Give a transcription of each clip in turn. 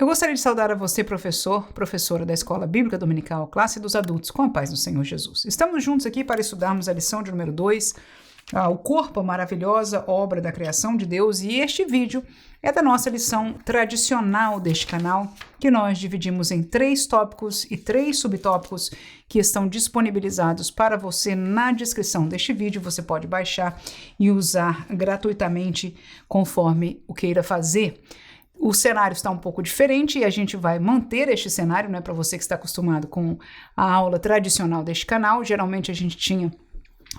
Eu gostaria de saudar a você, professor, professora da Escola Bíblica Dominical, classe dos adultos, com a paz do Senhor Jesus. Estamos juntos aqui para estudarmos a lição de número 2, o corpo, a maravilhosa obra da criação de Deus, e este vídeo é da nossa lição tradicional deste canal, que nós dividimos em 3 tópicos e 3 subtópicos que estão disponibilizados para você na descrição deste vídeo. Você pode baixar e usar gratuitamente conforme o queira fazer. O cenário está um pouco diferente e a gente vai manter este cenário, né, para você que está acostumado com a aula tradicional deste canal. Geralmente a gente tinha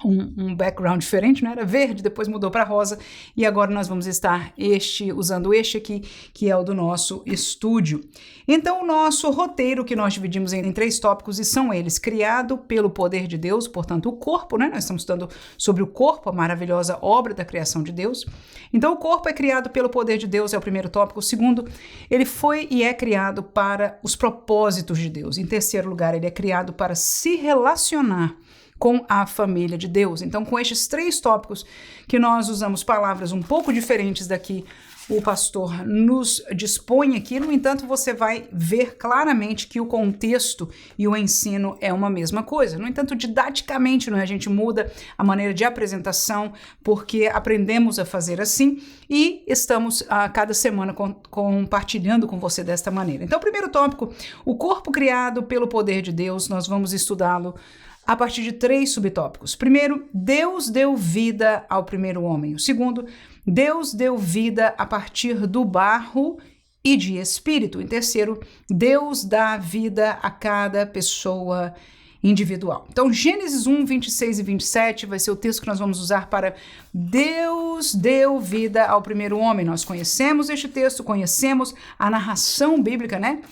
um background diferente, né? Era verde, depois mudou para rosa e agora nós vamos estar usando este aqui, que é o do nosso estúdio. Então, o nosso roteiro que nós dividimos em 3 tópicos e são eles: criado pelo poder de Deus, portanto o corpo, né? Nós estamos estudando sobre o corpo, a maravilhosa obra da criação de Deus. Então, o corpo é criado pelo poder de Deus, é o primeiro tópico. O segundo, ele foi e é criado para os propósitos de Deus. Em terceiro lugar, ele é criado para se relacionar com a família de Deus. Então, com estes 3 tópicos que nós usamos palavras um pouco diferentes daqui, o pastor nos dispõe aqui. No entanto, você vai ver claramente que o contexto e o ensino é uma mesma coisa. No entanto, didaticamente, a gente muda a maneira de apresentação, porque aprendemos a fazer assim e estamos a cada semana compartilhando com você desta maneira. Então, o primeiro tópico, o corpo criado pelo poder de Deus, nós vamos estudá-lo a partir de 3 subtópicos. Primeiro, Deus deu vida ao primeiro homem. O segundo, Deus deu vida a partir do barro e de espírito. Em terceiro, Deus dá vida a cada pessoa individual. Então, Gênesis 1, 26 e 27 vai ser o texto que nós vamos usar para Deus deu vida ao primeiro homem. Nós conhecemos este texto, conhecemos a narração bíblica, né?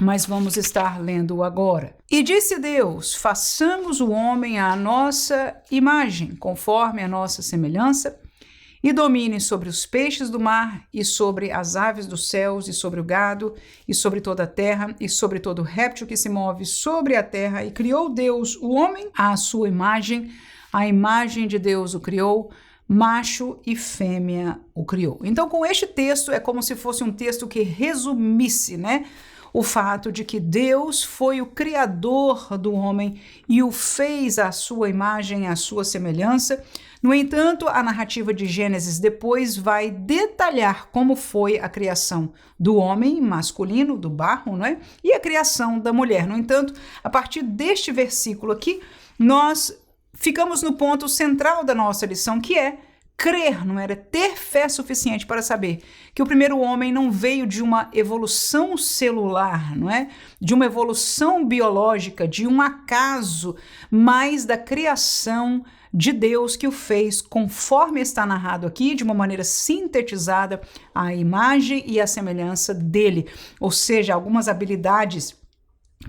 Mas vamos estar lendo agora. E disse Deus: façamos o homem à nossa imagem, conforme a nossa semelhança, e domine sobre os peixes do mar, e sobre as aves dos céus, e sobre o gado, e sobre toda a terra, e sobre todo réptil que se move sobre a terra. E criou Deus o homem à sua imagem, a imagem de Deus o criou, macho e fêmea o criou. Então, com este texto, é como se fosse um texto que resumisse, né, o fato de que Deus foi o criador do homem e o fez à sua imagem, à sua semelhança. No entanto, a narrativa de Gênesis depois vai detalhar como foi a criação do homem masculino, do barro, não é? E a criação da mulher. No entanto, a partir deste versículo aqui, nós ficamos no ponto central da nossa lição, que é crer, não era ter fé suficiente para saber que o primeiro homem não veio de uma evolução celular, não é? De uma evolução biológica, de um acaso, mas da criação de Deus que o fez, conforme está narrado aqui, de uma maneira sintetizada, a imagem e a semelhança dele. Ou seja, algumas habilidades,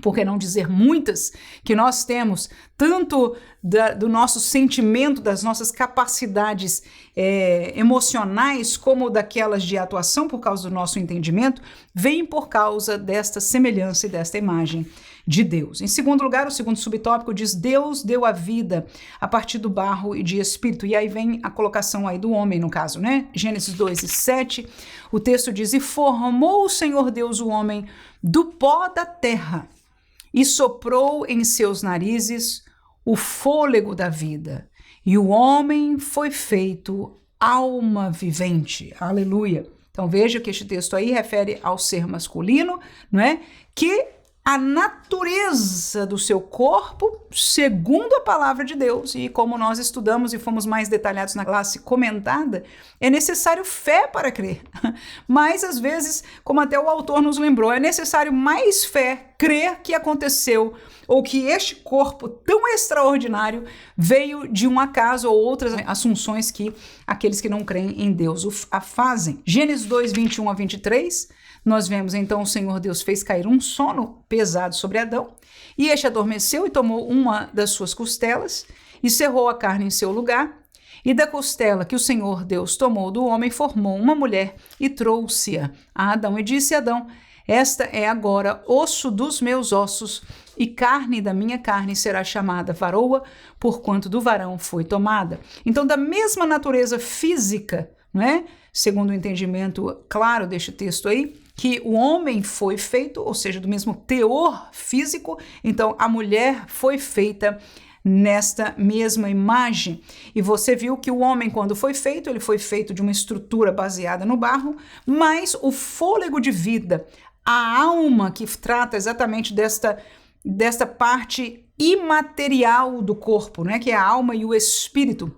por que não dizer muitas, que nós temos, tanto do nosso sentimento, das nossas capacidades emocionais, como daquelas de atuação por causa do nosso entendimento, vêm por causa desta semelhança e desta imagem de Deus. Em segundo lugar, o segundo subtópico diz: Deus deu a vida a partir do barro e de espírito. E aí vem a colocação aí do homem, no caso, né? Gênesis 2 e 7, o texto diz: e formou o Senhor Deus o homem do pó da terra, e soprou em seus narizes o fôlego da vida, e o homem foi feito alma vivente. Aleluia! Então veja que este texto aí refere ao ser masculino, não é? Que a natureza do seu corpo, segundo a palavra de Deus, e como nós estudamos e fomos mais detalhados na classe comentada, é necessário fé para crer. Mas, às vezes, como até o autor nos lembrou, é necessário mais fé, crer que aconteceu, ou que este corpo tão extraordinário veio de um acaso ou outras assunções que aqueles que não creem em Deus a fazem. Gênesis 2, 21 a 23, nós vemos então o Senhor Deus fez cair um sono pesado sobre Adão, e este adormeceu e tomou uma das suas costelas e cerrou a carne em seu lugar, e da costela que o Senhor Deus tomou do homem formou uma mulher e trouxe-a a Adão, e disse a Adão: esta é agora osso dos meus ossos e carne da minha carne, será chamada varoa, porquanto do varão foi tomada. Então, da mesma natureza física, não é? Segundo o entendimento claro deste texto aí, que o homem foi feito, ou seja, do mesmo teor físico, então a mulher foi feita nesta mesma imagem. E você viu que o homem, quando foi feito, ele foi feito de uma estrutura baseada no barro, mas o fôlego de vida, a alma que trata exatamente desta parte imaterial do corpo, né, que é a alma e o espírito.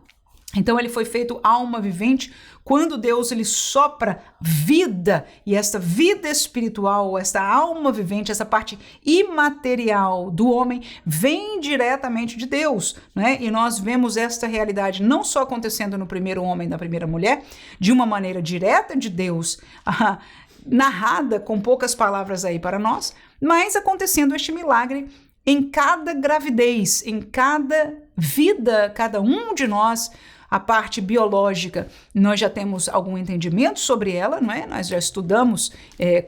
Então ele foi feito alma vivente quando Deus ele sopra vida, e esta vida espiritual, esta alma vivente, essa parte imaterial do homem vem diretamente de Deus, né? E nós vemos esta realidade não só acontecendo no primeiro homem e na primeira mulher, de uma maneira direta de Deus, narrada com poucas palavras aí para nós, mas acontecendo este milagre em cada gravidez, em cada vida, cada um de nós. A parte biológica, nós já temos algum entendimento sobre ela, não é? Nós já estudamos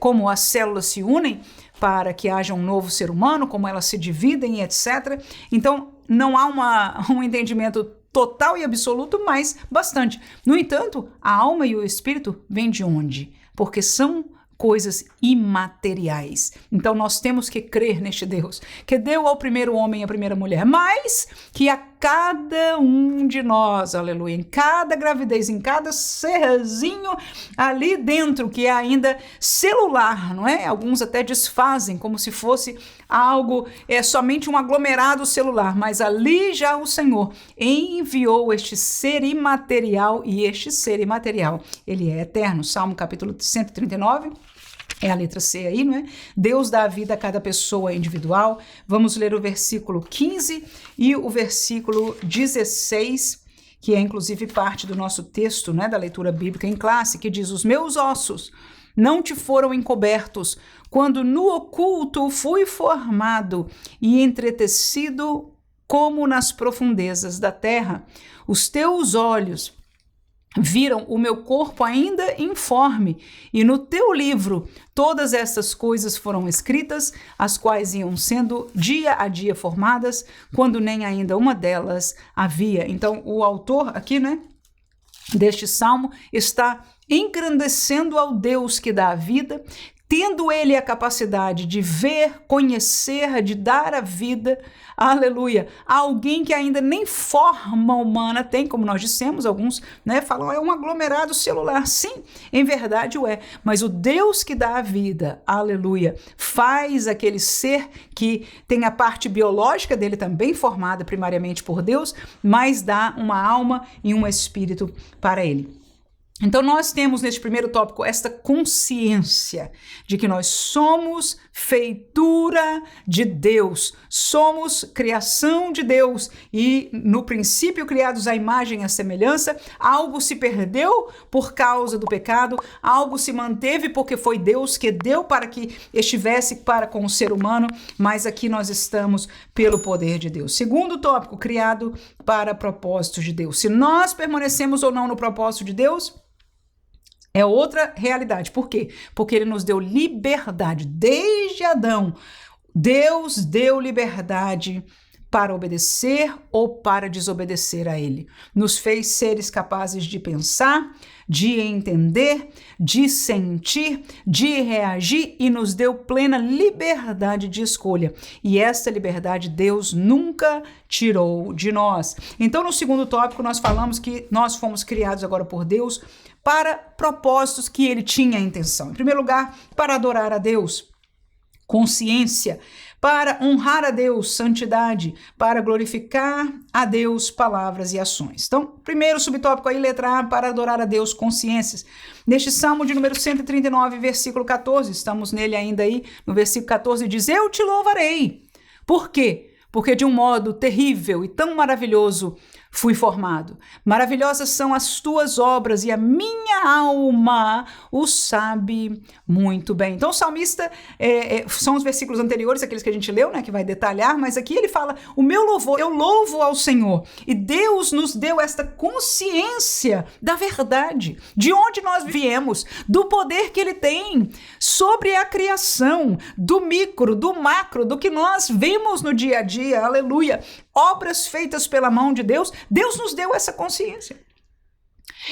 como as células se unem para que haja um novo ser humano, como elas se dividem, etc. Então, não há um entendimento total e absoluto, mas bastante. No entanto, a alma e o espírito vêm de onde? Porque são coisas imateriais. Então nós temos que crer neste Deus, que deu ao primeiro homem e à primeira mulher, mas que a cada um de nós, aleluia, em cada gravidez, em cada serzinho ali dentro, que é ainda celular, não é? Alguns até desfazem como se fosse algo, somente um aglomerado celular, mas ali já o Senhor enviou este ser imaterial, e este ser imaterial, ele é eterno. Salmo capítulo 139, é a letra C aí, não é? Deus dá a vida a cada pessoa individual. Vamos ler o versículo 15 e o versículo 16, que é inclusive parte do nosso texto, né, da leitura bíblica em classe, que diz: os meus ossos não te foram encobertos, quando no oculto fui formado e entretecido como nas profundezas da terra. Os teus olhos viram o meu corpo ainda informe, e no teu livro todas essas coisas foram escritas, as quais iam sendo dia a dia formadas, quando nem ainda uma delas havia. Então o autor aqui, né, deste salmo está engrandecendo ao Deus que dá a vida, tendo ele a capacidade de ver, conhecer, de dar a vida, aleluia, a alguém que ainda nem forma humana tem, como nós dissemos, alguns, né, falam, é um aglomerado celular. Sim, em verdade o é, mas o Deus que dá a vida, aleluia, faz aquele ser que tem a parte biológica dele também formada primariamente por Deus, mas dá uma alma e um espírito para ele. Então nós temos neste primeiro tópico esta consciência de que nós somos feitura de Deus, somos criação de Deus, e no princípio criados à imagem e à semelhança. Algo se perdeu por causa do pecado, algo se manteve porque foi Deus que deu para que estivesse para com o ser humano, mas aqui nós estamos pelo poder de Deus. Segundo tópico, criado para propósitos de Deus. Se nós permanecemos ou não no propósito de Deus, é outra realidade. Por quê? Porque ele nos deu liberdade. Desde Adão, Deus deu liberdade para obedecer ou para desobedecer a ele. Nos fez seres capazes de pensar, de entender, de sentir, de reagir, e nos deu plena liberdade de escolha. E essa liberdade Deus nunca tirou de nós. Então, no segundo tópico, nós falamos que nós fomos criados agora por Deus para propósitos que ele tinha a intenção. Em primeiro lugar, para adorar a Deus, consciência, para honrar a Deus, santidade, para glorificar a Deus, palavras e ações. Então, primeiro subtópico aí, letra A, para adorar a Deus, consciências. Neste Salmo de número 139, versículo 14, estamos nele ainda aí, no versículo 14, diz: eu te louvarei. Por quê? Porque de um modo terrível e tão maravilhoso fui formado. Maravilhosas são as tuas obras, e a minha alma o sabe muito bem. Então o salmista, são os versículos anteriores, aqueles que a gente leu, né, que vai detalhar, mas aqui ele fala: o meu louvor, eu louvo ao Senhor. E Deus nos deu esta consciência da verdade, de onde nós viemos, do poder que ele tem sobre a criação, do micro, do macro, do que nós vemos no dia a dia, aleluia. Obras feitas pela mão de Deus, Deus nos deu essa consciência.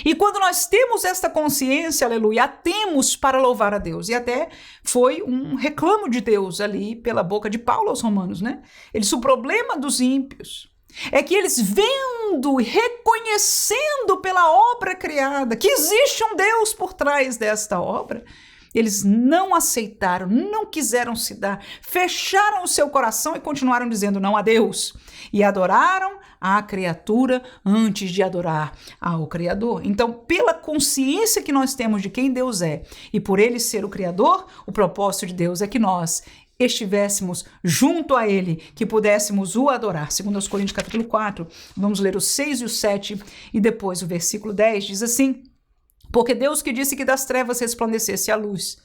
E quando nós temos esta consciência, aleluia, a temos para louvar a Deus. E até foi um reclamo de Deus ali pela boca de Paulo aos Romanos, né? Ele disse: o problema dos ímpios é que eles vendo e reconhecendo pela obra criada que existe um Deus por trás desta obra, eles não aceitaram, não quiseram se dar, fecharam o seu coração e continuaram dizendo não a Deus. E adoraram a criatura antes de adorar ao Criador. Então, pela consciência que nós temos de quem Deus é e por Ele ser o Criador, o propósito de Deus é que nós estivéssemos junto a Ele, que pudéssemos o adorar. Segundo aos Coríntios capítulo 4, vamos ler o 6 e o 7 e depois o versículo 10, diz assim: porque Deus que disse que das trevas resplandecesse a luz,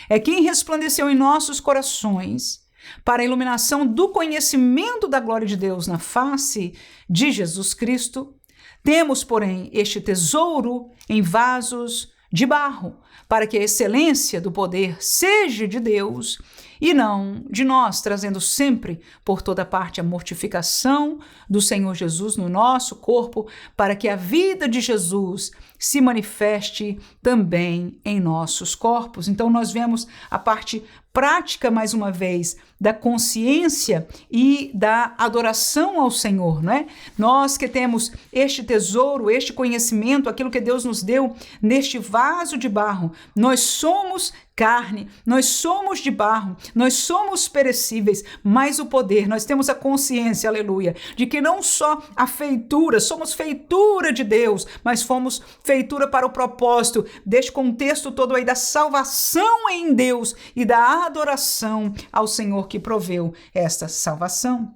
é quem resplandeceu em nossos corações para a iluminação do conhecimento da glória de Deus na face de Jesus Cristo. Temos, porém, este tesouro em vasos de barro, para que a excelência do poder seja de Deus e não de nós, trazendo sempre por toda parte a mortificação do Senhor Jesus no nosso corpo, para que a vida de Jesus se manifeste também em nossos corpos. Então nós vemos a parte prática, mais uma vez, da consciência e da adoração ao Senhor, não é? Nós que temos este tesouro, este conhecimento, aquilo que Deus nos deu neste vaso de barro, nós somos carne, nós somos de barro, nós somos perecíveis, mas o poder, nós temos a consciência, aleluia, de que não só a feitura, somos feitura de Deus, mas fomos feitura para o propósito deste contexto todo aí da salvação em Deus e da adoração ao Senhor que proveu esta salvação.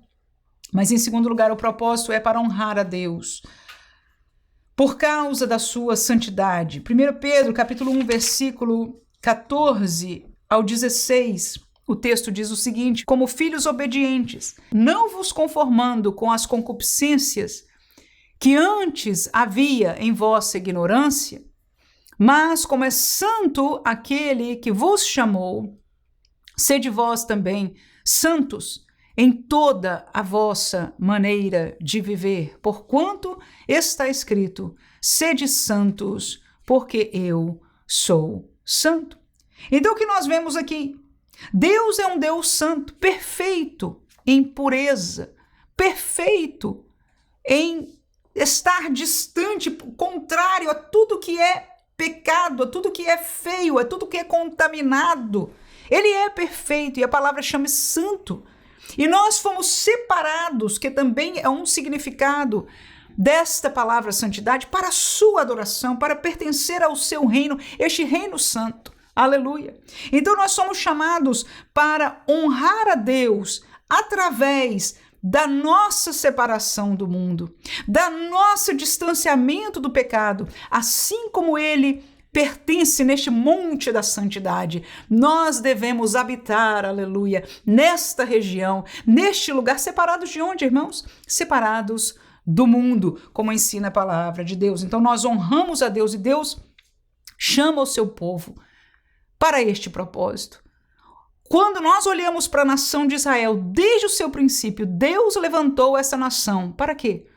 Mas em segundo lugar, o propósito é para honrar a Deus por causa da sua santidade. 1 Pedro, capítulo 1, versículo 14 ao 16, o texto diz o seguinte: como filhos obedientes, não vos conformando com as concupiscências que antes havia em vossa ignorância, mas como é santo aquele que vos chamou, sede vós também santos em toda a vossa maneira de viver, porquanto está escrito: sede santos, porque eu sou santo. Então o que nós vemos aqui? Deus é um Deus santo, perfeito em pureza, perfeito em estar distante, contrário a tudo que é pecado, a tudo que é feio, a tudo que é contaminado. Ele é perfeito e a palavra chama santo. E nós fomos separados, que também é um significado desta palavra santidade, para a sua adoração, para pertencer ao seu reino, este reino santo. Aleluia. Então nós somos chamados para honrar a Deus através da nossa separação do mundo, da nosso distanciamento do pecado, assim como ele pertence neste monte da santidade. Nós devemos habitar, aleluia, nesta região, neste lugar, separados de onde, irmãos? Separados do mundo, como ensina a palavra de Deus. Então nós honramos a Deus e Deus chama o seu povo para este propósito. Quando nós olhamos para a nação de Israel, desde o seu princípio, Deus levantou essa nação. Para quê?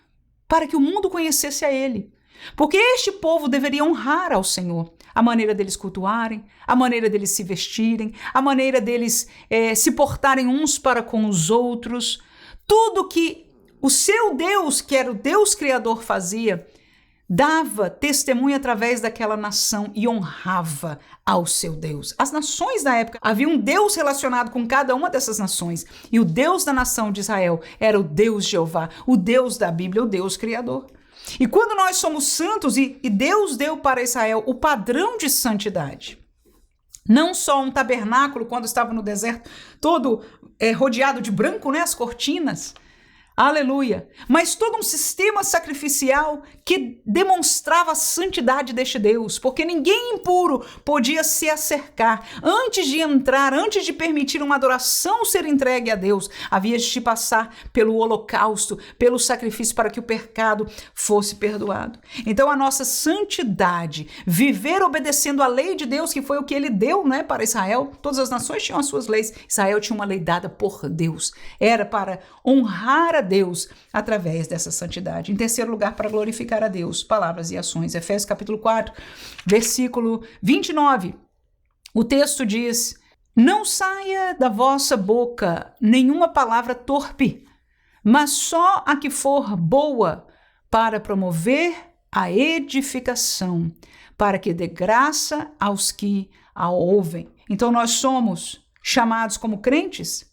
Para que o mundo conhecesse a Ele. Porque este povo deveria honrar ao Senhor. A maneira deles cultuarem, a maneira deles se vestirem, a maneira deles se portarem uns para com os outros. Tudo que o seu Deus, que era o Deus Criador, fazia, dava testemunho através daquela nação e honrava ao seu Deus. As nações da época, havia um Deus relacionado com cada uma dessas nações. E o Deus da nação de Israel era o Deus Jeová, o Deus da Bíblia, o Deus Criador. E quando nós somos santos, e Deus deu para Israel o padrão de santidade, não só um tabernáculo, quando estava no deserto, todo rodeado de branco, né, as cortinas, aleluia, mas todo um sistema sacrificial que demonstrava a santidade deste Deus, porque ninguém impuro podia se acercar. Antes de entrar, antes de permitir uma adoração ser entregue a Deus, havia de passar pelo holocausto, pelo sacrifício para que o pecado fosse perdoado. Então a nossa santidade, viver obedecendo a lei de Deus, que foi o que ele deu, né, para Israel. Todas as nações tinham as suas leis, Israel tinha uma lei dada por Deus, era para honrar a Deus através dessa santidade. Em terceiro lugar, para glorificar a Deus, palavras e ações. Efésios capítulo 4, versículo 29. O texto diz: não saia da vossa boca nenhuma palavra torpe, mas só a que for boa, para promover a edificação, para que dê graça aos que a ouvem. Então nós somos chamados como crentes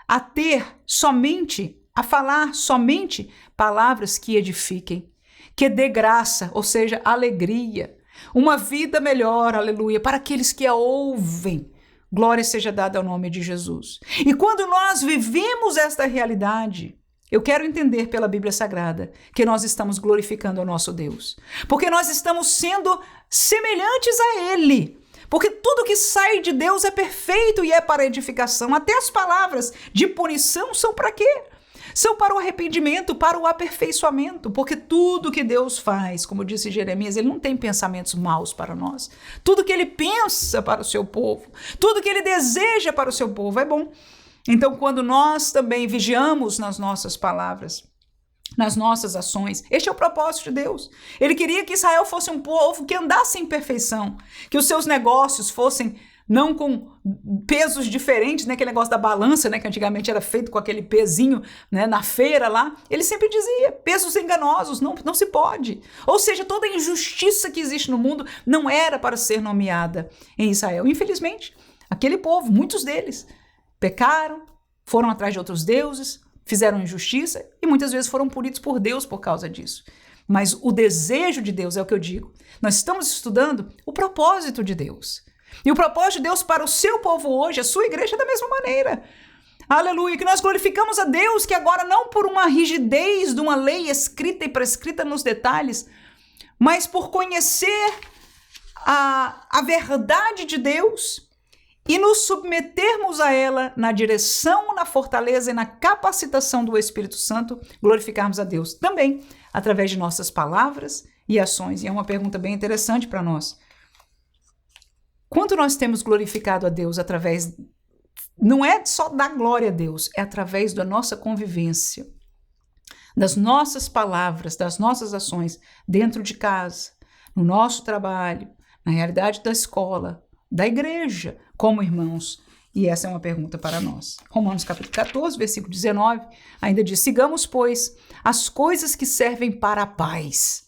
a ter somente, a falar somente palavras que edifiquem, que dê graça, ou seja, alegria, uma vida melhor, aleluia, para aqueles que a ouvem. Glória seja dada ao nome de Jesus. E quando nós vivemos esta realidade, eu quero entender pela Bíblia Sagrada que nós estamos glorificando ao nosso Deus, porque nós estamos sendo semelhantes a Ele, porque tudo que sai de Deus é perfeito e é para edificação. Até as palavras de punição são para quê? São para o arrependimento, para o aperfeiçoamento, porque tudo que Deus faz, como disse Jeremias, Ele não tem pensamentos maus para nós. Tudo que Ele pensa para o seu povo, tudo que Ele deseja para o seu povo é bom. Então, quando nós também vigiamos nas nossas palavras, nas nossas ações, este é o propósito de Deus. Ele queria que Israel fosse um povo que andasse em perfeição, que os seus negócios fossem não com pesos diferentes, né? Aquele negócio da balança, né? Que antigamente era feito com aquele pezinho, né? Na feira lá. Ele sempre dizia, pesos enganosos, não se pode. Ou seja, toda a injustiça que existe no mundo não era para ser nomeada em Israel. Infelizmente, aquele povo, muitos deles, pecaram, foram atrás de outros deuses, fizeram injustiça e muitas vezes foram punidos por Deus por causa disso. Mas o desejo de Deus é o que eu digo. Nós estamos estudando o propósito de Deus. E o propósito de Deus para o seu povo hoje, a sua igreja, é da mesma maneira. Aleluia, que nós glorificamos a Deus, que agora não por uma rigidez de uma lei escrita e prescrita nos detalhes, mas por conhecer a verdade de Deus e nos submetermos a ela na direção, na fortaleza e na capacitação do Espírito Santo, glorificarmos a Deus também através de nossas palavras e ações. E é uma pergunta bem interessante para nós. Quanto nós temos glorificado a Deus através, não é só da glória a Deus, é através da nossa convivência, das nossas palavras, das nossas ações dentro de casa, no nosso trabalho, na realidade da escola, da igreja, como irmãos. E essa é uma pergunta para nós. Romanos capítulo 14, versículo 19, ainda diz: sigamos, pois, as coisas que servem para a paz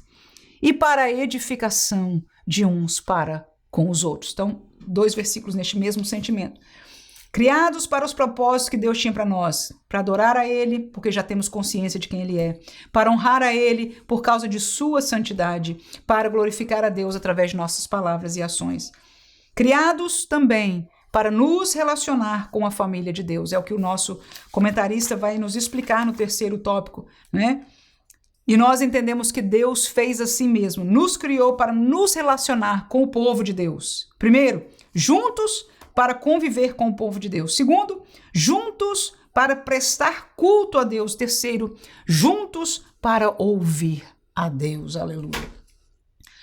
e para a edificação de uns para com os outros. Então, 2 versículos neste mesmo sentimento. Criados para os propósitos que Deus tinha para nós, para adorar a Ele, porque já temos consciência de quem Ele é, para honrar a Ele por causa de sua santidade, para glorificar a Deus através de nossas palavras e ações. Criados também para nos relacionar com a família de Deus. É o que o nosso comentarista vai nos explicar no terceiro tópico, né? E nós entendemos que Deus fez assim mesmo, nos criou para nos relacionar com o povo de Deus. Primeiro, juntos para conviver com o povo de Deus. Segundo, juntos para prestar culto a Deus. Terceiro, juntos para ouvir a Deus. Aleluia.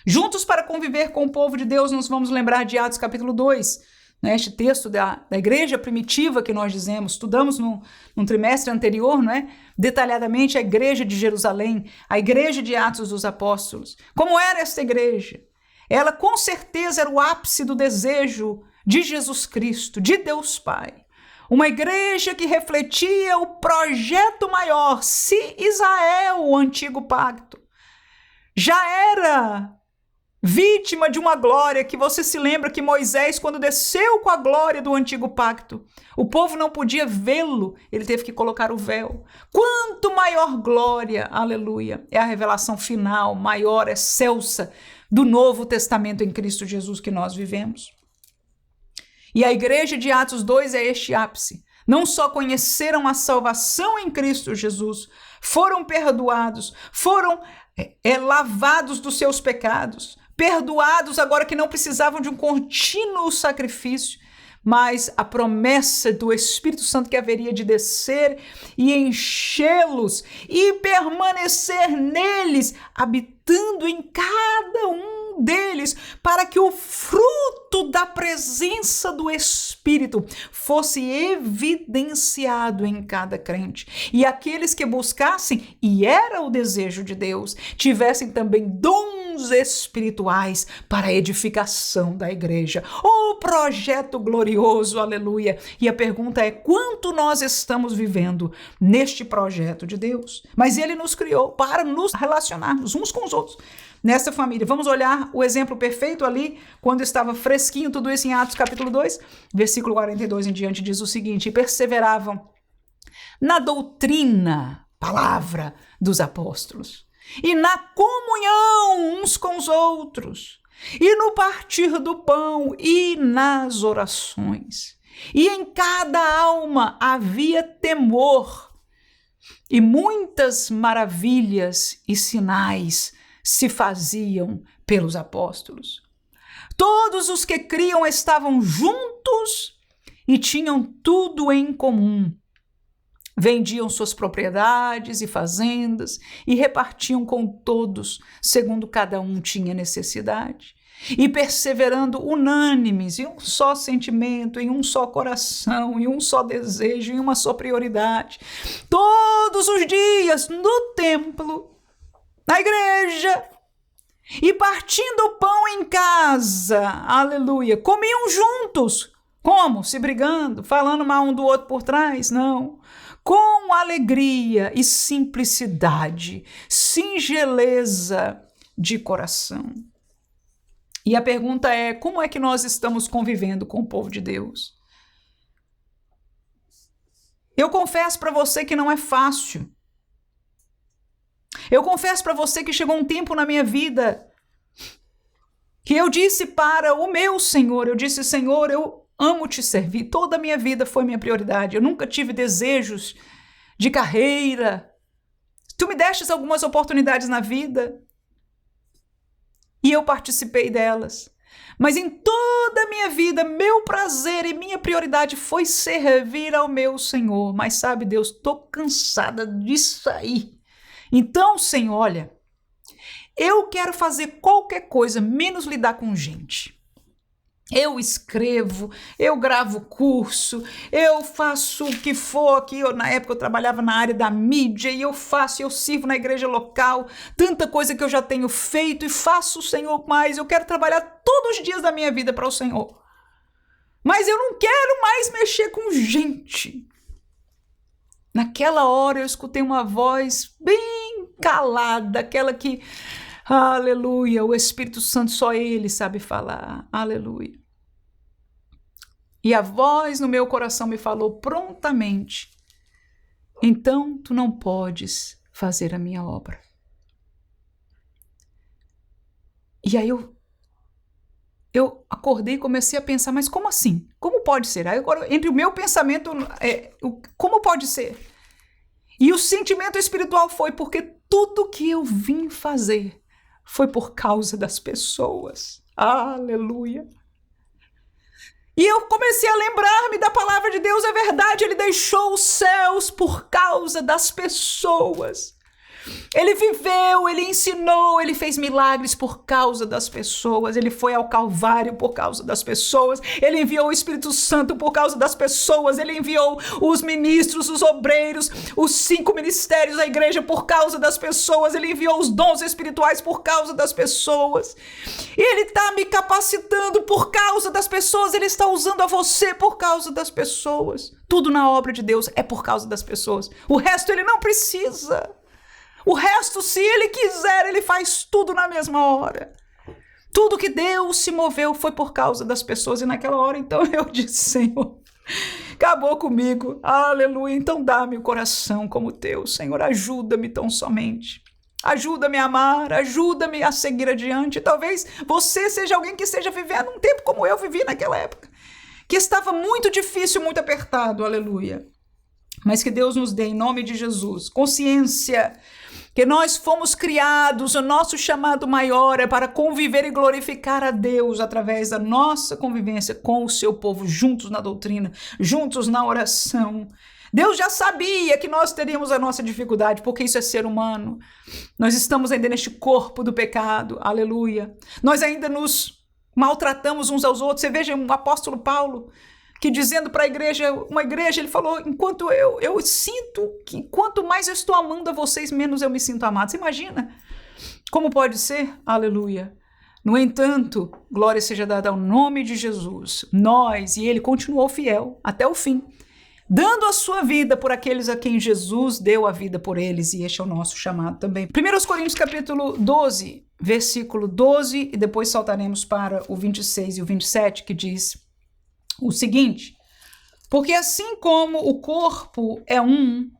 Juntos para conviver com o povo de Deus, nós vamos lembrar de Atos capítulo 2, né, este texto da igreja primitiva que nós estudamos num trimestre anterior, não é? Detalhadamente a igreja de Jerusalém, a igreja de Atos dos Apóstolos. Como era esta igreja? Ela com certeza era o ápice do desejo de Jesus Cristo, de Deus Pai. Uma igreja que refletia o projeto maior. Se Israel, o antigo pacto, já era vítima de uma glória que você se lembra que Moisés, quando desceu com a glória do antigo pacto, o povo não podia vê-lo, ele teve que colocar o véu. Quanto maior glória, aleluia, é a revelação final, maior, excelsa do Novo Testamento em Cristo Jesus que nós vivemos. E a igreja de Atos 2 é este ápice. Não só conheceram a salvação em Cristo Jesus, foram perdoados, foram lavados dos seus pecados, perdoados agora que não precisavam de um contínuo sacrifício, mas a promessa do Espírito Santo que haveria de descer e enchê-los e permanecer neles, habitando em cada um deles, para que o fruto da presença do Espírito fosse evidenciado em cada crente. E aqueles que buscassem, e era o desejo de Deus, tivessem também dons espirituais para a edificação da igreja. Oh, projeto glorioso, aleluia! E a pergunta é: quanto nós estamos vivendo neste projeto de Deus? Mas ele nos criou para nos relacionarmos uns com os outros nessa família. Vamos olhar o exemplo perfeito ali, quando estava fresquinho tudo isso em Atos capítulo 2, versículo 42 em diante, diz o seguinte: e perseveravam na doutrina, palavra dos apóstolos, e na comunhão uns com os outros, e no partir do pão, e nas orações. E em cada alma havia temor, e muitas maravilhas e sinais se faziam pelos apóstolos. Todos os que criam estavam juntos e tinham tudo em comum. Vendiam suas propriedades e fazendas e repartiam com todos, segundo cada um tinha necessidade. E perseverando unânimes em um só sentimento, em um só coração, em um só desejo, em uma só prioridade, todos os dias no templo, na igreja, e partindo o pão em casa, aleluia, comiam juntos. Como? Se brigando, falando mal um do outro por trás? Não. Com alegria e simplicidade, singeleza de coração. E a pergunta é: como é que nós estamos convivendo com o povo de Deus? Eu confesso para você que não é fácil. Eu confesso para você que chegou um tempo na minha vida que eu disse para o meu Senhor, eu disse: Senhor, eu amo te servir, toda a minha vida foi minha prioridade, eu nunca tive desejos de carreira. Tu me destes algumas oportunidades na vida e eu participei delas, mas em toda a minha vida, meu prazer e minha prioridade foi servir ao meu Senhor. Mas sabe, Deus, estou cansada disso aí. Então, Senhor, olha, eu quero fazer qualquer coisa menos lidar com gente. Eu escrevo, eu gravo curso, eu faço o que for aqui. Na época eu trabalhava na área da mídia e eu sirvo na igreja local, tanta coisa que eu já tenho feito e faço, Senhor, mas eu quero trabalhar todos os dias da minha vida para o Senhor. Mas eu não quero mais mexer com gente. Naquela hora eu escutei uma voz bem calada, aquela que, aleluia, o Espírito Santo, só Ele sabe falar, aleluia. E a voz no meu coração me falou prontamente: então tu não podes fazer a minha obra. E aí eu acordei e comecei a pensar: mas como assim? Como pode ser? Aí agora, entre o meu pensamento, como pode ser? E o sentimento espiritual foi: porque tudo que eu vim fazer foi por causa das pessoas. Aleluia. E eu comecei a lembrar-me da palavra de Deus. É verdade, Ele deixou os céus por causa das pessoas. Ele viveu, Ele ensinou, Ele fez milagres por causa das pessoas. Ele foi ao Calvário por causa das pessoas. Ele enviou o Espírito Santo por causa das pessoas. Ele enviou os ministros, os obreiros, os 5 ministérios da igreja por causa das pessoas. Ele enviou os dons espirituais por causa das pessoas. E Ele está me capacitando por causa das pessoas. Ele está usando a você por causa das pessoas. Tudo na obra de Deus é por causa das pessoas. O resto Ele não precisa. O resto, se Ele quiser, Ele faz tudo na mesma hora. Tudo que Deus se moveu foi por causa das pessoas. E naquela hora, então, eu disse: Senhor, acabou comigo. Aleluia. Então dá-me o coração como teu. Senhor, ajuda-me tão somente. Ajuda-me a amar, ajuda-me a seguir adiante. Talvez você seja alguém que esteja vivendo um tempo como eu vivi naquela época, que estava muito difícil, muito apertado. Aleluia. Mas que Deus nos dê, em nome de Jesus, consciência que nós fomos criados, o nosso chamado maior é para conviver e glorificar a Deus através da nossa convivência com o seu povo, juntos na doutrina, juntos na oração. Deus já sabia que nós teríamos a nossa dificuldade, porque isso é ser humano. Nós estamos ainda neste corpo do pecado, aleluia. Nós ainda nos maltratamos uns aos outros. Você veja o apóstolo Paulo, que dizendo para uma igreja, ele falou, enquanto eu sinto que quanto mais eu estou amando a vocês, menos eu me sinto amado. Você imagina como pode ser? Aleluia. No entanto, glória seja dada ao nome de Jesus. E ele continuou fiel até o fim, dando a sua vida por aqueles a quem Jesus deu a vida por eles, e este é o nosso chamado também. 1 Coríntios capítulo 12, versículo 12, e depois saltaremos para o 26 e o 27, que diz o seguinte: porque assim como o corpo é um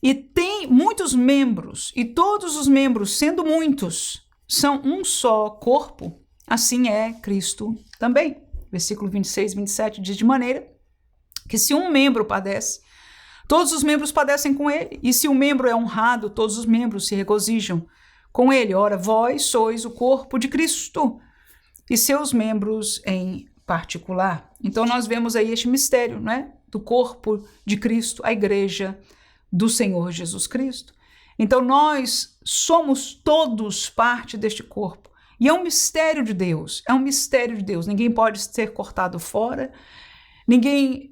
e tem muitos membros, e todos os membros, sendo muitos, são um só corpo, assim é Cristo também. Versículo 26 e 27 diz: de maneira que se um membro padece, todos os membros padecem com ele, e se um membro é honrado, todos os membros se regozijam com ele. Ora, vós sois o corpo de Cristo, e seus membros em particular. Então nós vemos aí este mistério, né, do corpo de Cristo, a igreja do Senhor Jesus Cristo. Então nós somos todos parte deste corpo, e é um mistério de Deus, é um mistério de Deus. Ninguém pode ser cortado fora, ninguém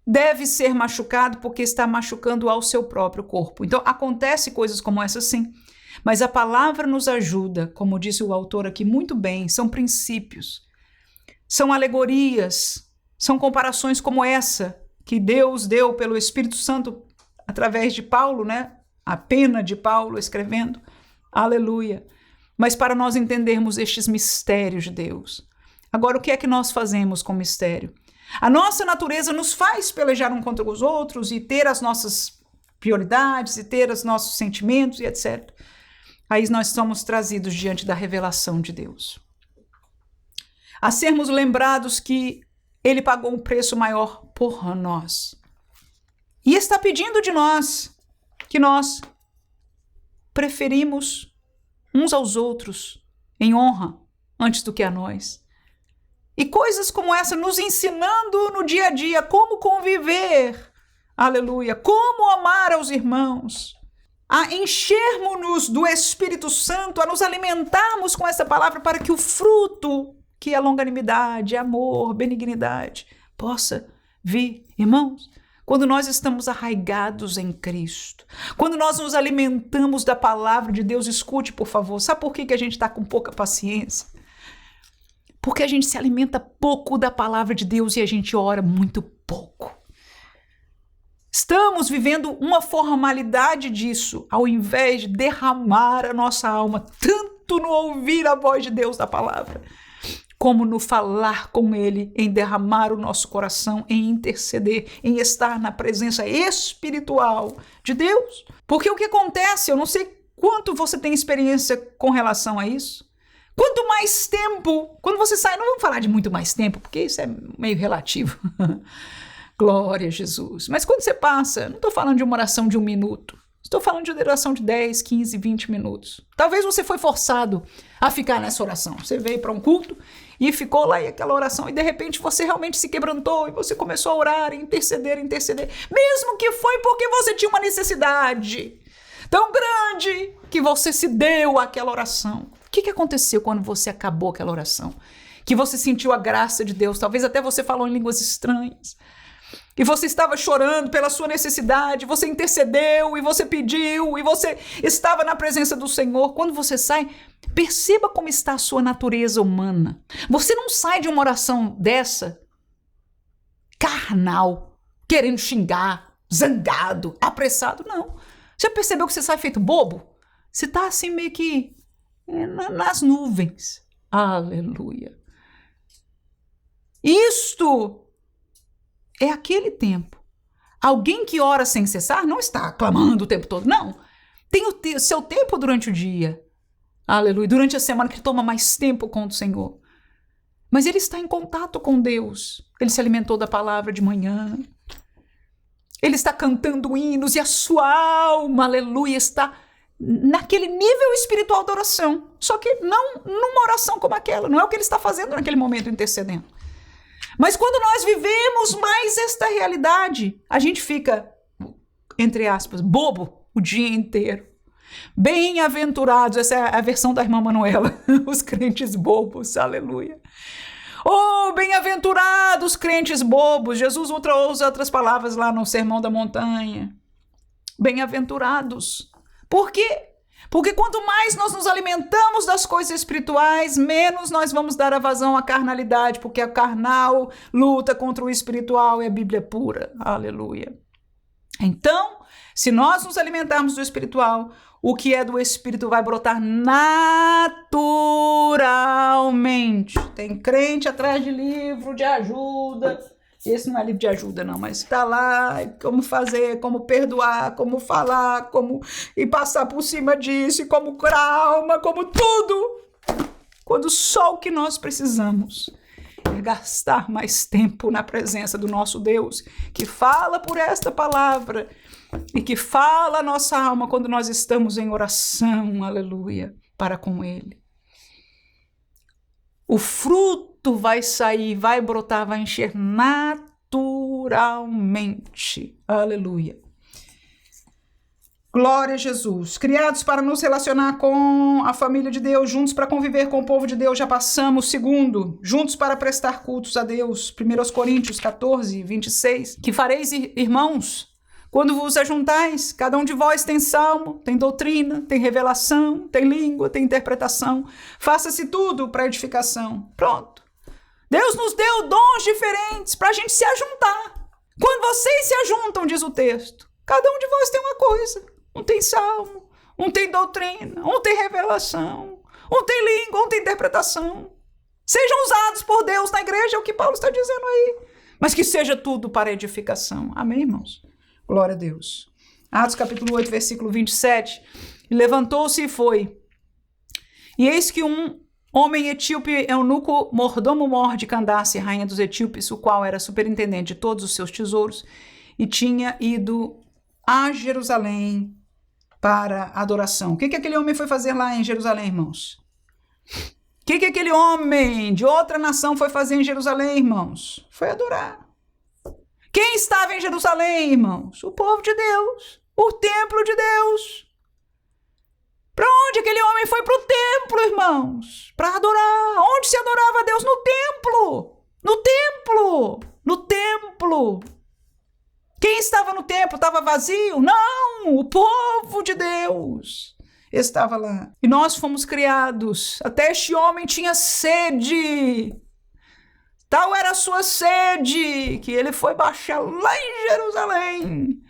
deve ser machucado porque está machucando ao seu próprio corpo. Então acontece coisas como essa, sim, mas a palavra nos ajuda, como disse o autor aqui muito bem, são princípios, são alegorias, são comparações como essa que Deus deu pelo Espírito Santo através de Paulo, né? A pena de Paulo escrevendo. Aleluia. Mas para nós entendermos estes mistérios de Deus. Agora, o que é que nós fazemos com o mistério? A nossa natureza nos faz pelejar um contra os outros e ter as nossas prioridades e ter os nossos sentimentos e etc. Aí nós somos trazidos diante da revelação de Deus, a sermos lembrados que ele pagou um preço maior por nós. E está pedindo de nós que nós preferimos uns aos outros em honra antes do que a nós. E coisas como essa nos ensinando no dia a dia como conviver, aleluia, como amar aos irmãos, a enchermos-nos do Espírito Santo, a nos alimentarmos com essa palavra para que o fruto, que é longanimidade, amor, benignidade, possa vir. Irmãos, quando nós estamos arraigados em Cristo, quando nós nos alimentamos da palavra de Deus, escute, por favor, sabe por que a gente está com pouca paciência? Porque a gente se alimenta pouco da palavra de Deus e a gente ora muito pouco. Estamos vivendo uma formalidade disso, ao invés de derramar a nossa alma, tanto no ouvir a voz de Deus da palavra, como no falar com Ele, em derramar o nosso coração, em interceder, em estar na presença espiritual de Deus. Porque o que acontece, eu não sei quanto você tem experiência com relação a isso. Quanto mais tempo, quando você sai, não vamos falar de muito mais tempo, porque isso é meio relativo. Glória a Jesus. Mas quando você passa, não estou falando de uma oração de 1 minuto, estou falando de uma oração de 10, 15, 20 minutos. Talvez você foi forçado a ficar nessa oração. Você veio para um culto e ficou lá em aquela oração e de repente você realmente se quebrantou e você começou a orar, interceder, mesmo que foi porque você tinha uma necessidade tão grande que você se deu àquela oração. O que aconteceu quando você acabou aquela oração? Que você sentiu a graça de Deus, talvez até você falou em línguas estranhas. E você estava chorando pela sua necessidade, você intercedeu e você pediu e você estava na presença do Senhor. Quando você sai, perceba como está a sua natureza humana. Você não sai de uma oração dessa carnal, querendo xingar, zangado, apressado. Não. Você percebeu que você sai feito bobo? Você está assim meio que nas nuvens. Aleluia. Isto é aquele tempo. Alguém que ora sem cessar não está clamando o tempo todo, não. Tem o seu tempo durante o dia. Aleluia. Durante a semana que ele toma mais tempo com o Senhor. Mas ele está em contato com Deus. Ele se alimentou da palavra de manhã. Ele está cantando hinos e a sua alma, aleluia, está naquele nível espiritual da oração. Só que não numa oração como aquela. Não é o que ele está fazendo naquele momento intercedendo. Mas quando nós vivemos mais esta realidade, a gente fica, entre aspas, bobo o dia inteiro. Bem-aventurados, essa é a versão da irmã Manuela, os crentes bobos, aleluia. Oh, bem-aventurados crentes bobos, Jesus usa outras palavras lá no Sermão da Montanha. Bem-aventurados. Por quê? Porque quanto mais nós nos alimentamos das coisas espirituais, menos nós vamos dar a vazão à carnalidade, porque a carnal luta contra o espiritual e a Bíblia é pura. Aleluia. Então, se nós nos alimentarmos do espiritual, o que é do espírito vai brotar naturalmente. Tem crente atrás de livro de ajuda. Esse não é livro de ajuda, não, mas está lá como fazer, como perdoar, como falar, como e passar por cima disso, e como calma, como tudo. Quando só o que nós precisamos é gastar mais tempo na presença do nosso Deus, que fala por esta palavra e que fala a nossa alma quando nós estamos em oração, aleluia, para com Ele. O fruto vai sair, vai brotar, vai encher naturalmente. Aleluia. Glória a Jesus. Criados para nos relacionar com a família de Deus, juntos para conviver com o povo de Deus, já passamos. Segundo, juntos para prestar cultos a Deus. 1 Coríntios 14, 26. Que fareis, irmãos, quando vos ajuntais? Cada um de vós tem salmo, tem doutrina, tem revelação, tem língua, tem interpretação. Faça-se tudo para edificação. Pronto. Deus nos deu dons diferentes para a gente se ajuntar. Quando vocês se ajuntam, diz o texto, cada um de vós tem uma coisa. Um tem salmo, um tem doutrina, um tem revelação, um tem língua, um tem interpretação. Sejam usados por Deus na igreja, é o que Paulo está dizendo aí. Mas que seja tudo para edificação. Amém, irmãos? Glória a Deus. Atos capítulo 8, versículo 27. Levantou-se e foi. E eis que um homem etíope, eunuco, mordomo-mor de Candace, rainha dos etíopes, o qual era superintendente de todos os seus tesouros, e tinha ido a Jerusalém para adoração. O que aquele homem foi fazer lá em Jerusalém, irmãos? O que aquele homem de outra nação foi fazer em Jerusalém, irmãos? Foi adorar. Quem estava em Jerusalém, irmãos? O povo de Deus, o templo de Deus. Para onde aquele homem foi? Para o templo, irmãos, para adorar. Onde se adorava a Deus? No templo. No templo. No templo. Quem estava no templo? Estava vazio? Não, o povo de Deus estava lá. E nós fomos criados. Até este homem tinha sede. Tal era a sua sede, que ele foi baixar lá em Jerusalém.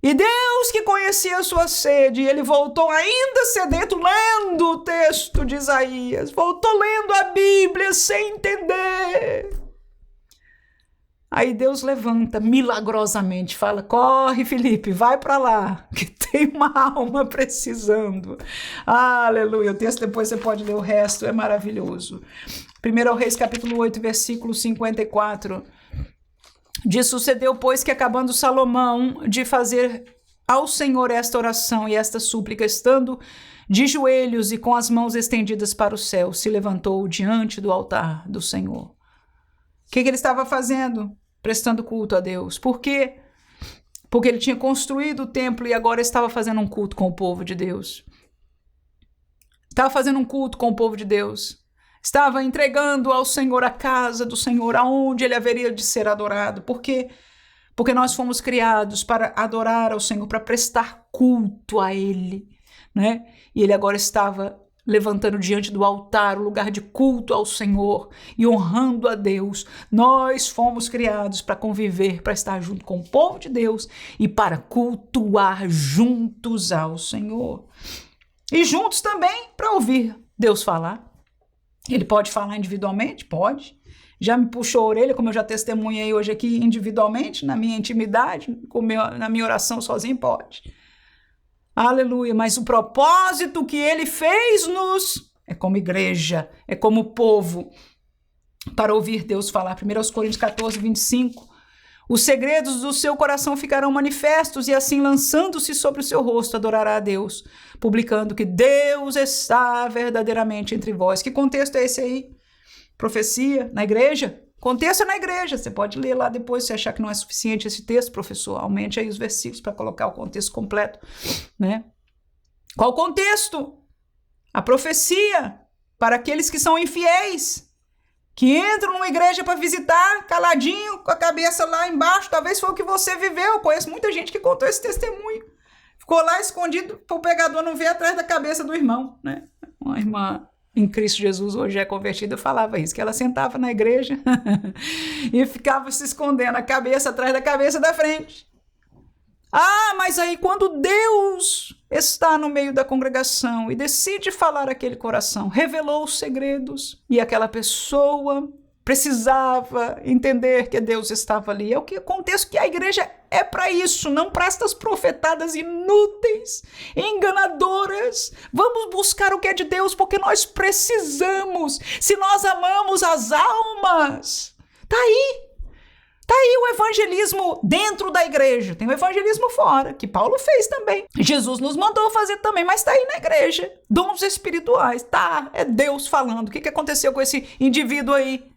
E Deus que conhecia a sua sede, ele voltou ainda sedento, lendo o texto de Isaías. Voltou lendo a Bíblia sem entender. Aí Deus levanta milagrosamente, fala, corre Felipe, vai para lá, que tem uma alma precisando. Aleluia, o texto depois você pode ler o resto, é maravilhoso. 1 Reis capítulo 8, versículo 54. Diz, sucedeu, pois, que acabando Salomão de fazer ao Senhor esta oração e esta súplica, estando de joelhos e com as mãos estendidas para o céu, se levantou diante do altar do Senhor. O que ele estava fazendo? Prestando culto a Deus. Por quê? Porque ele tinha construído o templo e agora estava fazendo um culto com o povo de Deus. Estava fazendo um culto com o povo de Deus. Estava entregando ao Senhor a casa do Senhor, aonde ele haveria de ser adorado. Por quê? Porque nós fomos criados para adorar ao Senhor, para prestar culto a Ele, né? E ele agora estava levantando diante do altar o lugar de culto ao Senhor e honrando a Deus. Nós fomos criados para conviver, para estar junto com o povo de Deus e para cultuar juntos ao Senhor. E juntos também para ouvir Deus falar. Ele pode falar individualmente? Pode. Já me puxou a orelha, como eu já testemunhei hoje aqui individualmente, na minha intimidade, na minha oração sozinho? Pode. Aleluia, mas o propósito que ele fez-nos é como igreja, é como povo, para ouvir Deus falar. 1 Coríntios 14, 25, Os segredos do seu coração ficarão manifestos e assim, lançando-se sobre o seu rosto, adorará a Deus, publicando que Deus está verdadeiramente entre vós. Que contexto é esse aí? Profecia na igreja? Contexto é na igreja. Você pode ler lá depois se achar que não é suficiente esse texto, professor. Aumente aí os versículos para colocar o contexto completo, né? Qual o contexto? A profecia para aqueles que são infiéis, que entram numa igreja para visitar, caladinho, com a cabeça lá embaixo. Talvez foi o que você viveu. Eu conheço muita gente que contou esse testemunho. Ficou lá escondido para o pegador não ver atrás da cabeça do irmão, né? Uma irmã em Cristo Jesus, hoje é convertida, falava isso, que ela sentava na igreja e ficava se escondendo a cabeça atrás da cabeça da frente. Ah, mas aí quando Deus está no meio da congregação e decide falar aquele coração, revelou os segredos e aquela pessoa precisava entender que Deus estava ali. É o que acontece, que a igreja é para isso, não para estas profetadas inúteis, enganadoras. Vamos buscar o que é de Deus, porque nós precisamos. Se nós amamos as almas, tá aí. Tá aí o evangelismo dentro da igreja. Tem o evangelismo fora, que Paulo fez também. Jesus nos mandou fazer também, mas tá aí na igreja. Dons espirituais, tá, é Deus falando. O que aconteceu com esse indivíduo aí?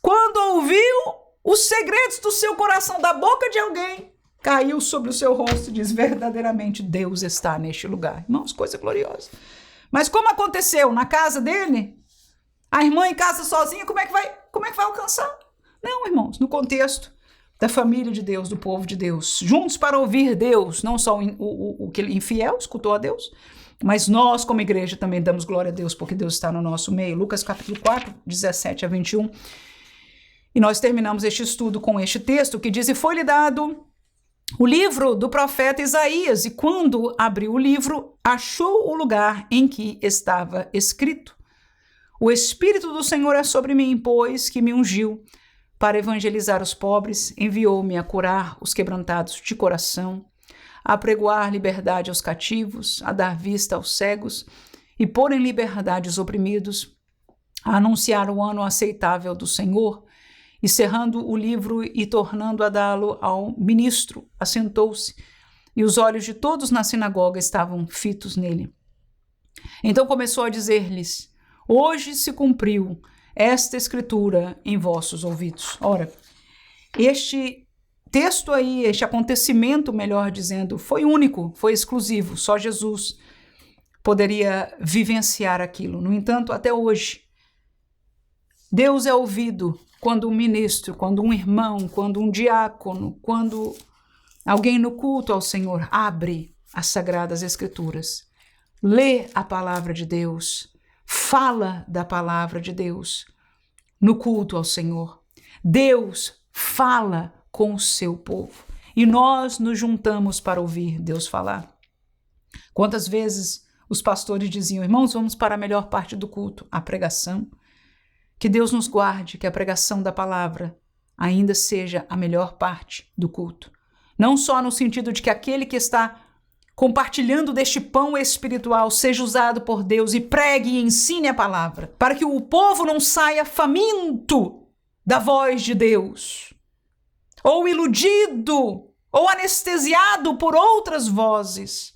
Quando ouviu os segredos do seu coração da boca de alguém, caiu sobre o seu rosto e diz: verdadeiramente Deus está neste lugar. Irmãos, coisa gloriosa. Mas como aconteceu na casa dele? A irmã em casa sozinha, como é que vai alcançar? Não, irmãos, no contexto da família de Deus, do povo de Deus, juntos para ouvir Deus, não só o que ele infiel escutou a Deus, mas nós como igreja também damos glória a Deus, porque Deus está no nosso meio. Lucas capítulo 4, 17 a 21. E nós terminamos este estudo com este texto que diz: e foi-lhe dado o livro do profeta Isaías, e quando abriu o livro, achou o lugar em que estava escrito: o Espírito do Senhor é sobre mim, pois que me ungiu para evangelizar os pobres, enviou-me a curar os quebrantados de coração, a apregoar liberdade aos cativos, a dar vista aos cegos e pôr em liberdade os oprimidos, a anunciar o ano aceitável do Senhor. E cerrando o livro e tornando a dá-lo ao ministro, assentou-se, e os olhos de todos na sinagoga estavam fitos nele. Então começou a dizer-lhes: hoje se cumpriu esta escritura em vossos ouvidos. Ora, este texto aí, este acontecimento, melhor dizendo, foi único, foi exclusivo, só Jesus poderia vivenciar aquilo. No entanto, até hoje, Deus é ouvido quando um ministro, quando um irmão, quando um diácono, quando alguém no culto ao Senhor abre as sagradas escrituras, lê a palavra de Deus, fala da palavra de Deus no culto ao Senhor. Deus fala com o seu povo e nós nos juntamos para ouvir Deus falar. Quantas vezes os pastores diziam: irmãos, vamos para a melhor parte do culto, a pregação. Que Deus nos guarde, que a pregação da palavra ainda seja a melhor parte do culto. Não só no sentido de que aquele que está compartilhando deste pão espiritual seja usado por Deus e pregue e ensine a palavra, para que o povo não saia faminto da voz de Deus, ou iludido, ou anestesiado por outras vozes,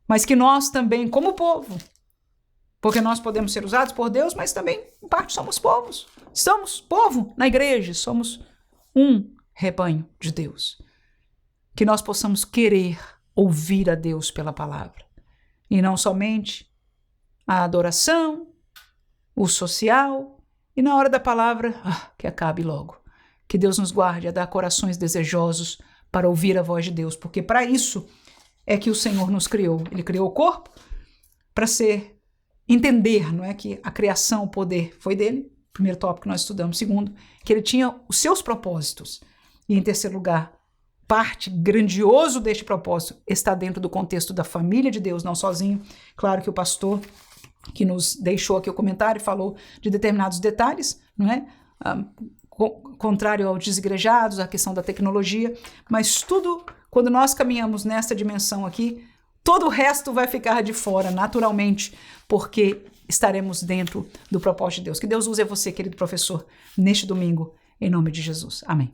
mas que nós também, como povo, porque nós podemos ser usados por Deus, mas também, em parte, somos povos. Somos povo na igreja, somos um rebanho de Deus. Que nós possamos querer ouvir a Deus pela palavra. E não somente a adoração, o social, e na hora da palavra, que acabe logo. Que Deus nos guarde a dar corações desejosos para ouvir a voz de Deus, porque para isso é que o Senhor nos criou. Ele criou o corpo para entender, não é, que a criação, o poder foi dele, primeiro tópico que nós estudamos. Segundo, que ele tinha os seus propósitos. E em terceiro lugar, parte grandioso deste propósito está dentro do contexto da família de Deus, não sozinho. Claro que o pastor que nos deixou aqui o comentário falou de determinados detalhes, não é? Contrário aos desigrejados, a questão da tecnologia, mas tudo, quando nós caminhamos nesta dimensão aqui, todo o resto vai ficar de fora, naturalmente, porque estaremos dentro do propósito de Deus. Que Deus use você, querido professor, neste domingo, Em nome de Jesus. Amém.